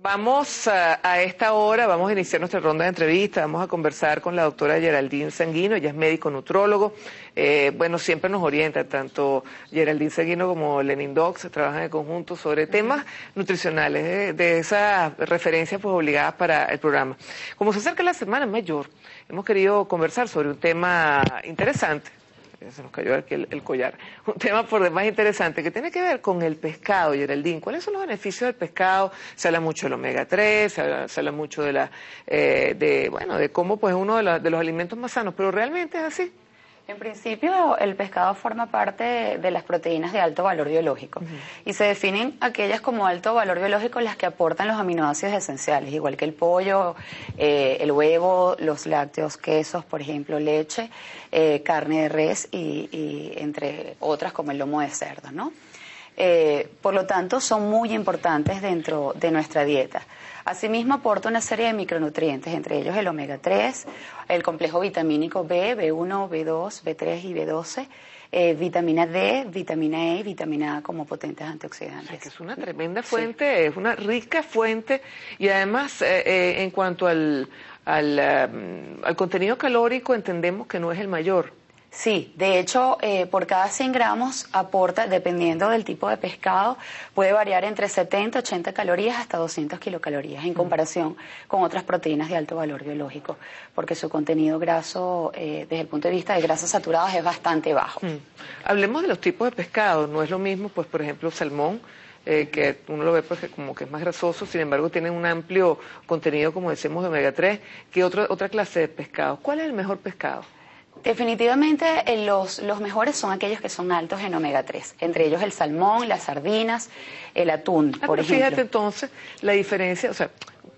Vamos a esta hora, vamos a iniciar nuestra ronda de entrevistas, vamos a conversar con la doctora Geraldine Sanguino, ella es médico nutrólogo, bueno, siempre nos orienta, tanto Geraldine Sanguino como Lenin Docs trabajan en conjunto sobre temas nutricionales, de esas referencias pues obligadas para el programa. Como se acerca la Semana Mayor, hemos querido conversar sobre un tema interesante. Se nos cayó aquí el collar. Un tema por demás interesante que tiene que ver con el pescado, Geraldine. ¿Cuáles son los beneficios del pescado? Se habla mucho del omega 3, se habla mucho de cómo pues uno de los alimentos más sanos, pero ¿realmente es así? En principio, el pescado forma parte de las proteínas de alto valor biológico y se definen aquellas como alto valor biológico las que aportan los aminoácidos esenciales, igual que el pollo, el huevo, los lácteos, quesos, por ejemplo, leche, carne de res y entre otras como el lomo de cerdo, ¿no? Por lo tanto, son muy importantes dentro de nuestra dieta. Asimismo, aporta una serie de micronutrientes, entre ellos el omega 3, el complejo vitamínico B, B1, B2, B3 y B12, vitamina D, vitamina E y vitamina A como potentes antioxidantes. O sea, que es una tremenda fuente, sí. Es una rica fuente y además en cuanto al contenido calórico entendemos que no es el mayor. Sí, de hecho, por cada 100 gramos aporta, dependiendo del tipo de pescado, puede variar entre 70, 80 calorías hasta 200 kilocalorías en comparación con otras proteínas de alto valor biológico, porque su contenido graso, desde el punto de vista de grasas saturadas, es bastante bajo. Hablemos de los tipos de pescado. No es lo mismo, pues, por ejemplo, salmón, que uno lo ve porque como que es más grasoso, sin embargo tiene un amplio contenido, como decimos, de omega 3, que otra clase de pescado. ¿Cuál es el mejor pescado? Definitivamente los mejores son aquellos que son altos en omega 3, entre ellos el salmón, las sardinas, el atún, por ejemplo. Fíjate entonces la diferencia, o sea,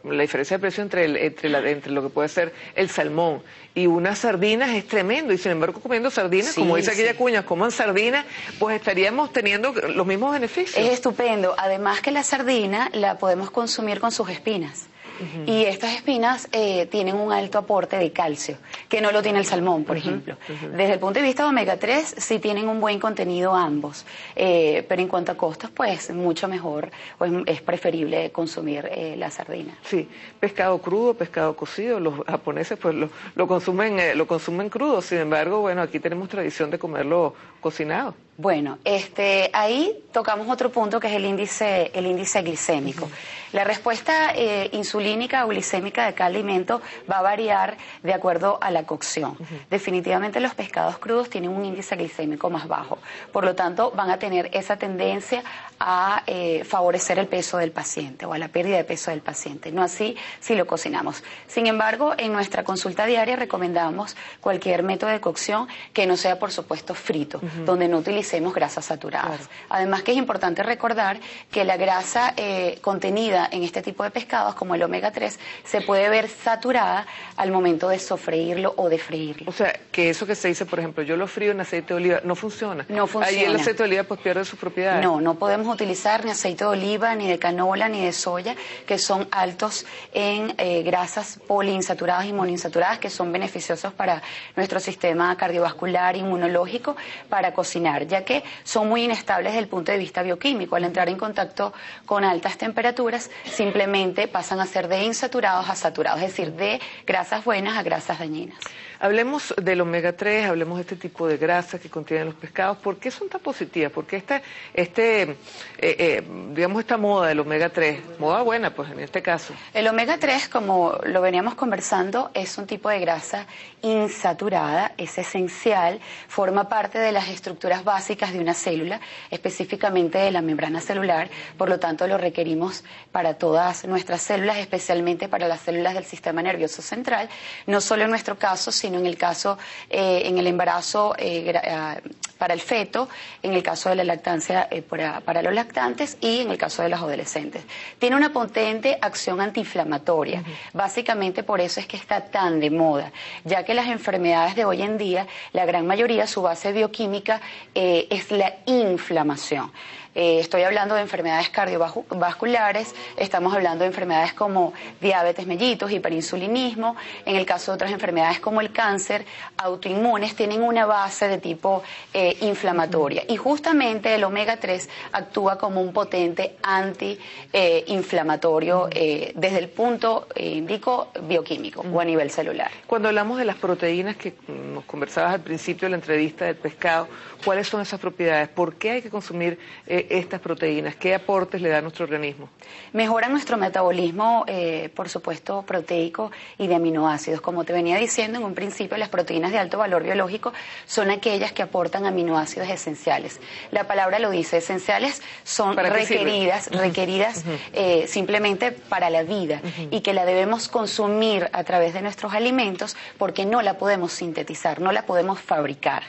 la diferencia de precio entre lo que puede ser el salmón y unas sardinas es tremendo, y sin embargo comiendo sardinas, sí, como dice aquella cuña, coman sardinas, pues estaríamos teniendo los mismos beneficios. Es estupendo, además que la sardina la podemos consumir con sus espinas. Y estas espinas tienen un alto aporte de calcio, que no lo tiene el salmón, por ejemplo. Desde el punto de vista de omega 3, sí tienen un buen contenido ambos, pero en cuanto a costos, pues mucho mejor, pues, es preferible consumir la sardina. Sí, pescado crudo, pescado cocido, los japoneses pues lo consumen crudo, sin embargo, bueno, aquí tenemos tradición de comerlo cocinado. Bueno, ahí tocamos otro punto que es el índice glicémico. La respuesta insulínica o glicémica de cada alimento va a variar de acuerdo a la cocción. Definitivamente los pescados crudos tienen un índice glicémico más bajo, por lo tanto van a tener esa tendencia a favorecer el peso del paciente o a la pérdida de peso del paciente, no así si lo cocinamos. Sin embargo, en nuestra consulta diaria recomendamos cualquier método de cocción que no sea, por supuesto, frito, donde no utilicemos grasas saturadas. Claro. Además que es importante recordar que la grasa contenida en este tipo de pescados, como el omega 3, se puede ver saturada al momento de sofreírlo o de freírlo. O sea, que eso que se dice, por ejemplo, yo lo frío en aceite de oliva, no funciona. No funciona. Ahí el aceite de oliva pues pierde sus propiedades. No, no podemos utilizar ni aceite de oliva, ni de canola, ni de soya, que son altos en grasas poliinsaturadas y monoinsaturadas, que son beneficiosos para nuestro sistema cardiovascular, inmunológico, para cocinar, ya que son muy inestables desde el punto de vista bioquímico. Al entrar en contacto con altas temperaturas, simplemente pasan a ser de insaturados a saturados, es decir, de grasas buenas a grasas dañinas. Hablemos del omega 3, hablemos de este tipo de grasas que contienen los pescados. ¿Por qué son tan positivas? ¿Por qué digamos, esta moda del omega 3, moda buena, pues en este caso? El omega 3, como lo veníamos conversando, es un tipo de grasa insaturada, es esencial, forma parte de las estructuras básicas de una célula, específicamente de la membrana celular, por lo tanto lo requerimos para todas nuestras células, especialmente para las células del sistema nervioso central, no solo en nuestro caso, sino en el caso, en el embarazo para el feto, en el caso de la lactancia para los lactantes y en el caso de los adolescentes. Tiene una potente acción antiinflamatoria, básicamente por eso es que está tan de moda, ya que las enfermedades de hoy en día, la gran mayoría, su base bioquímica es la inflamación. Estoy hablando de enfermedades cardiovasculares, estamos hablando de enfermedades como diabetes mellitus, hiperinsulinismo, en el caso de otras enfermedades como el cáncer, autoinmunes, tienen una base de tipo inflamatoria. Y justamente el omega 3 actúa como un potente antiinflamatorio desde el punto indico bioquímico o a nivel celular. Cuando hablamos de las proteínas que nos conversabas al principio de la entrevista del pescado, ¿cuáles son esas propiedades? ¿Por qué hay que consumir estas proteínas? ¿Qué aportes le da a nuestro organismo? Mejoran nuestro metabolismo, por supuesto, proteico y de aminoácidos. Como te venía diciendo en un principio, las proteínas de alto valor biológico son aquellas que aportan aminoácidos esenciales. La palabra lo dice, esenciales son requeridas simplemente para la vida y que la debemos consumir a través de nuestros alimentos porque no la podemos sintetizar, no la podemos fabricar.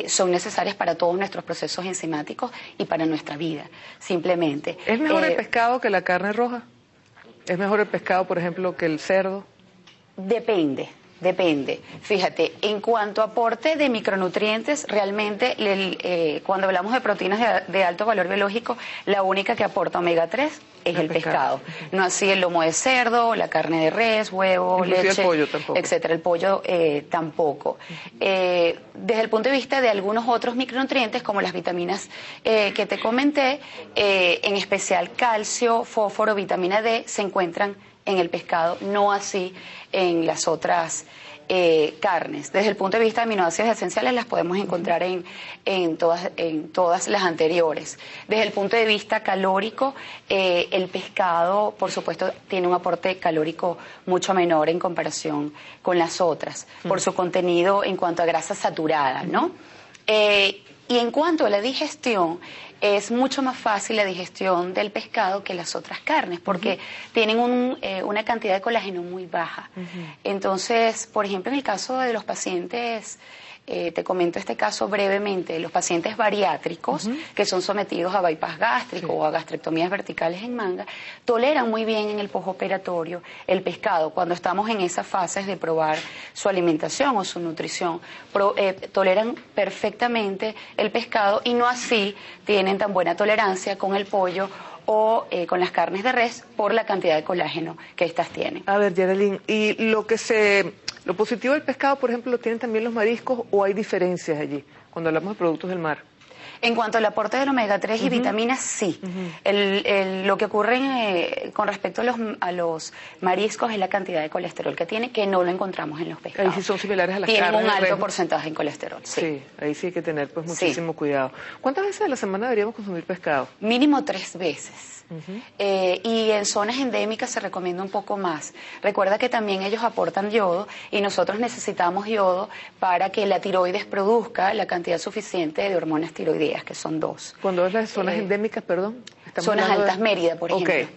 Son necesarias para todos nuestros procesos enzimáticos y para nuestra vida, simplemente. ¿Es mejor el pescado que la carne roja? ¿Es mejor el pescado, por ejemplo, que el cerdo? Depende. Fíjate, en cuanto a aporte de micronutrientes, realmente cuando hablamos de proteínas de alto valor biológico, la única que aporta omega 3 es el pescado. No así el lomo de cerdo, la carne de res, huevo, leche, el pollo tampoco. Etcétera. El pollo tampoco. Desde el punto de vista de algunos otros micronutrientes, como las vitaminas que te comenté, en especial calcio, fósforo, vitamina D, se encuentran en el pescado, no así en las otras carnes. Desde el punto de vista de aminoácidos esenciales las podemos encontrar en todas las anteriores. Desde el punto de vista calórico, el pescado, por supuesto, tiene un aporte calórico mucho menor en comparación con las otras, por su contenido en cuanto a grasa saturada, ¿no? Y en cuanto a la digestión, es mucho más fácil la digestión del pescado que las otras carnes, porque tienen una cantidad de colágeno muy baja. Entonces, por ejemplo, en el caso de los pacientes, te comento este caso brevemente, los pacientes bariátricos que son sometidos a bypass gástrico o a gastrectomías verticales en manga, toleran muy bien en el postoperatorio el pescado. Cuando estamos en esas fases de probar su alimentación o su nutrición, toleran perfectamente el pescado y no así tienen tan buena tolerancia con el pollo o con las carnes de res por la cantidad de colágeno que estas tienen. A ver, Geraldine, ¿y lo positivo del pescado, por ejemplo, lo tienen también los mariscos o hay diferencias allí cuando hablamos de productos del mar? En cuanto al aporte del omega 3 y vitaminas, sí. Lo que ocurre con respecto a los mariscos es la cantidad de colesterol que tiene, que no lo encontramos en los pescados. Ahí sí son similares a las carnes. Tienen un alto porcentaje en colesterol, sí. Sí, ahí sí hay que tener pues muchísimo cuidado. ¿Cuántas veces a la semana deberíamos consumir pescado? Mínimo 3 veces. Y en zonas endémicas se recomienda un poco más. Recuerda que también ellos aportan yodo y nosotros necesitamos yodo para que la tiroides produzca la cantidad suficiente de hormonas tiroideas, que son 2. Cuando es las zonas endémicas, perdón. Zonas altas, Mérida, por ejemplo.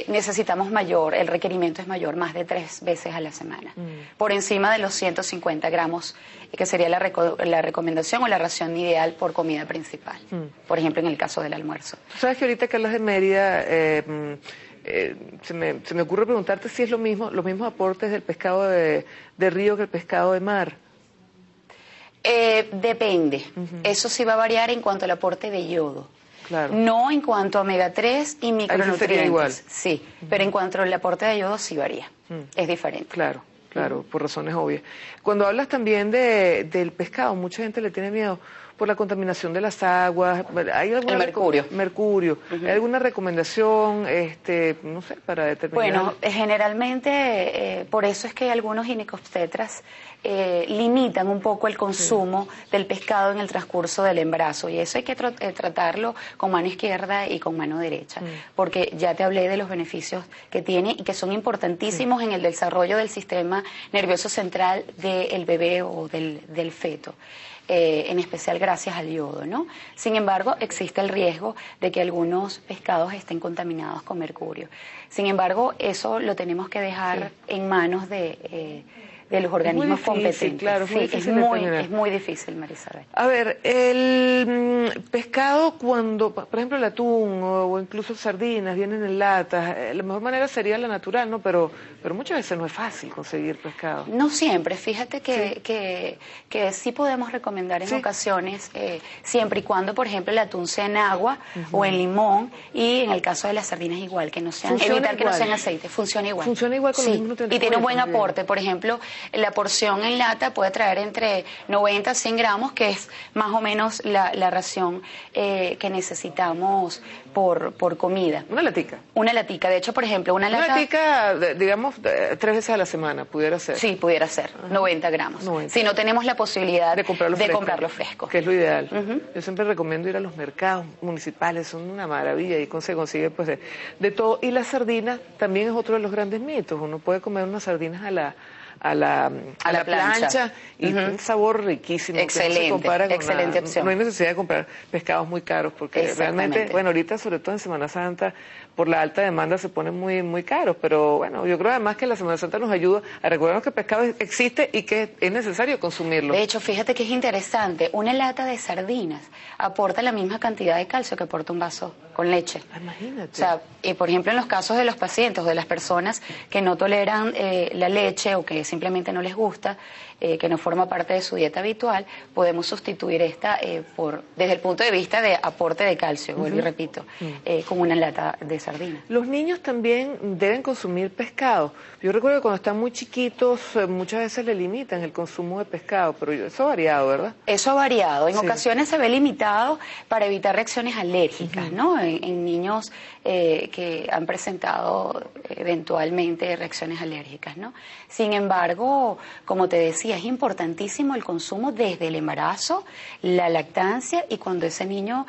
Necesitamos el requerimiento es mayor, más de 3 veces a la semana, por encima de los 150 gramos, que sería la recomendación o la ración ideal por comida principal, por ejemplo en el caso del almuerzo. ¿Sabes que ahorita que hablas de Mérida, se me ocurre preguntarte si es los mismos aportes del pescado de río que el pescado de mar? Depende, eso sí va a variar en cuanto al aporte de yodo. Claro. No en cuanto a omega 3 y micronutrientes. Sería igual. Sí, pero en cuanto al aporte de yodo sí varía. Es diferente. Claro, por razones obvias. Cuando hablas también del pescado, mucha gente le tiene miedo por la contaminación de las aguas. ¿Hay alguna mercurio. ¿Hay alguna recomendación, no sé, para determinar? Bueno, generalmente por eso es que algunos ginecobstetras limitan un poco el consumo del pescado en el transcurso del embarazo, y eso hay que tratarlo con mano izquierda y con mano derecha, porque ya te hablé de los beneficios que tiene y que son importantísimos en el desarrollo del sistema nervioso central del bebé o del feto. En especial gracias al yodo, ¿no? Sin embargo, existe el riesgo de que algunos pescados estén contaminados con mercurio. Sin embargo, eso lo tenemos que dejar en manos de de los organismos competentes. Claro, es muy sí, difícil es muy difícil, Marisabel. A ver, el pescado cuando, por ejemplo, el atún o incluso sardinas vienen en latas, la mejor manera sería la natural, ¿no? Pero muchas veces no es fácil conseguir pescado. No siempre, fíjate que sí podemos recomendar en ocasiones, siempre y cuando, por ejemplo, el atún sea en agua o en limón, y en el caso de las sardinas igual, que no sean, evitar que no sean aceite, funciona igual. Funciona igual con los mismos nutrientes. Y tiene un buen aporte, por ejemplo, la porción en lata puede traer entre 90 a 100 gramos, que es más o menos la ración que necesitamos por comida. Una latica. Una latica, de hecho, por ejemplo, una latica, digamos, 3 veces a la semana, pudiera ser. Sí, pudiera ser, 90 gramos. 90. Si no tenemos la posibilidad de comprarlo fresco. Que es lo ideal. Yo siempre recomiendo ir a los mercados municipales, son una maravilla, y se consigue pues de todo. Y la sardina también es otro de los grandes mitos. Uno puede comer unas sardinas a la plancha y un sabor riquísimo. Excelente, excelente opción. No hay necesidad de comprar pescados muy caros, porque realmente, bueno, ahorita sobre todo en Semana Santa, por la alta demanda se ponen muy caros, pero bueno, yo creo además que la Semana Santa nos ayuda a recordarnos que el pescado existe y que es necesario consumirlo. De hecho, fíjate que es interesante, una lata de sardinas aporta la misma cantidad de calcio que aporta un vaso con leche. Imagínate. O sea, por ejemplo, en los casos de los pacientes o de las personas que no toleran la leche o que simplemente no les gusta, que no forma parte de su dieta habitual, podemos sustituir esta desde el punto de vista de aporte de calcio, vuelvo y repito, con una lata de sardinas. Los niños también deben consumir pescado. Yo recuerdo que cuando están muy chiquitos muchas veces le limitan el consumo de pescado, pero eso ha variado, ¿verdad? Eso ha variado. En ocasiones se ve limitado para evitar reacciones alérgicas, ¿no? En niños que han presentado eventualmente reacciones alérgicas, ¿no? Sin embargo, como te decía, es importantísimo el consumo desde el embarazo, la lactancia y cuando ese niño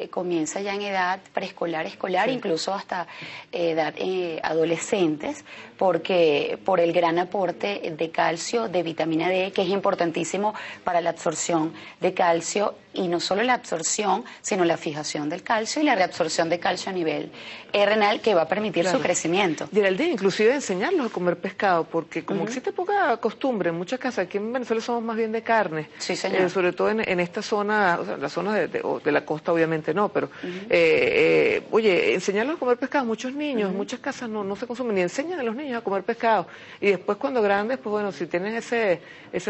comienza ya en edad preescolar, escolar, incluso hasta edad adolescentes, porque por el gran aporte de calcio, de vitamina D, que es importantísimo para la absorción de calcio, y no solo la absorción, sino la fijación del calcio y la reabsorción de calcio a nivel renal, que va a permitir su crecimiento. Geraldine, inclusive enseñarlos a comer pescado, porque como existe poca costumbre en muchas casas, aquí en Venezuela somos más bien de carne, sí, señor. Sobre todo en esta zona, o sea, la zona de la costa obviamente no, pero oye, enseñarlos a comer pescado, muchos niños, muchas casas no se consumen, ni enseñan a los niños a comer pescado, y después cuando grandes, pues bueno, si tienen ese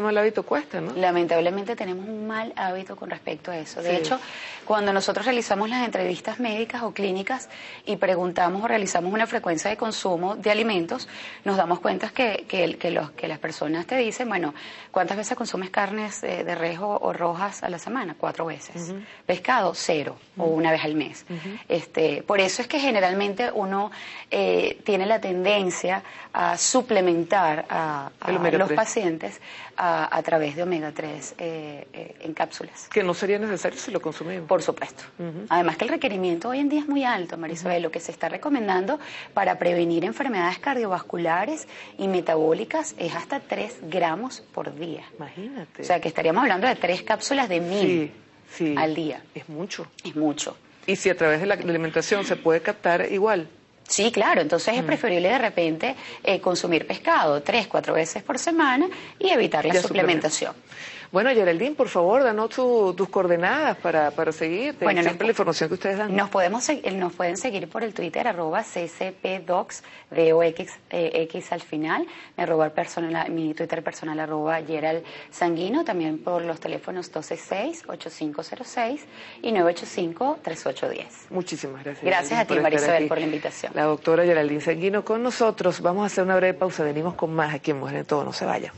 mal hábito cuesta, ¿no? Lamentablemente tenemos un mal hábito con respecto a eso. De hecho, cuando nosotros realizamos las entrevistas médicas o clínicas y preguntamos o realizamos una frecuencia de consumo de alimentos, nos damos cuenta que las personas te dicen, bueno, ¿cuántas veces consumes carnes de res o rojas a la semana? 4 veces. Pescado, 0, o una vez al mes. Por eso es que generalmente uno tiene la tendencia a suplementar a los pacientes a través de omega 3 en cápsulas. Que no sería necesario si lo consumimos. Por supuesto. Además que el requerimiento hoy en día es muy alto, Marisabel. Lo que se está recomendando para prevenir enfermedades cardiovasculares y metabólicas es hasta 3 gramos por día. Imagínate. O sea, que estaríamos hablando de 3 cápsulas de 1000 al día. Es mucho. Es mucho. Y si a través de la alimentación se puede captar igual. Sí, claro, entonces es preferible de repente consumir pescado 3-4 veces por semana y evitar la suplementación. Bueno, Geraldine, por favor, danos tus coordenadas para seguirte. Bueno, siempre la información que ustedes dan. Nos pueden seguir por el Twitter, @ccpdocs, DOX al final, mi Twitter personal, @Gerald Sanguino, también por los teléfonos 266-8506 y 985-3810. Muchísimas gracias. Gracias a ti, Marisabel, por la invitación. La doctora Geraldine Sanguino con nosotros. Vamos a hacer una breve pausa, venimos con más aquí en Mujer en Todo, no se vayan.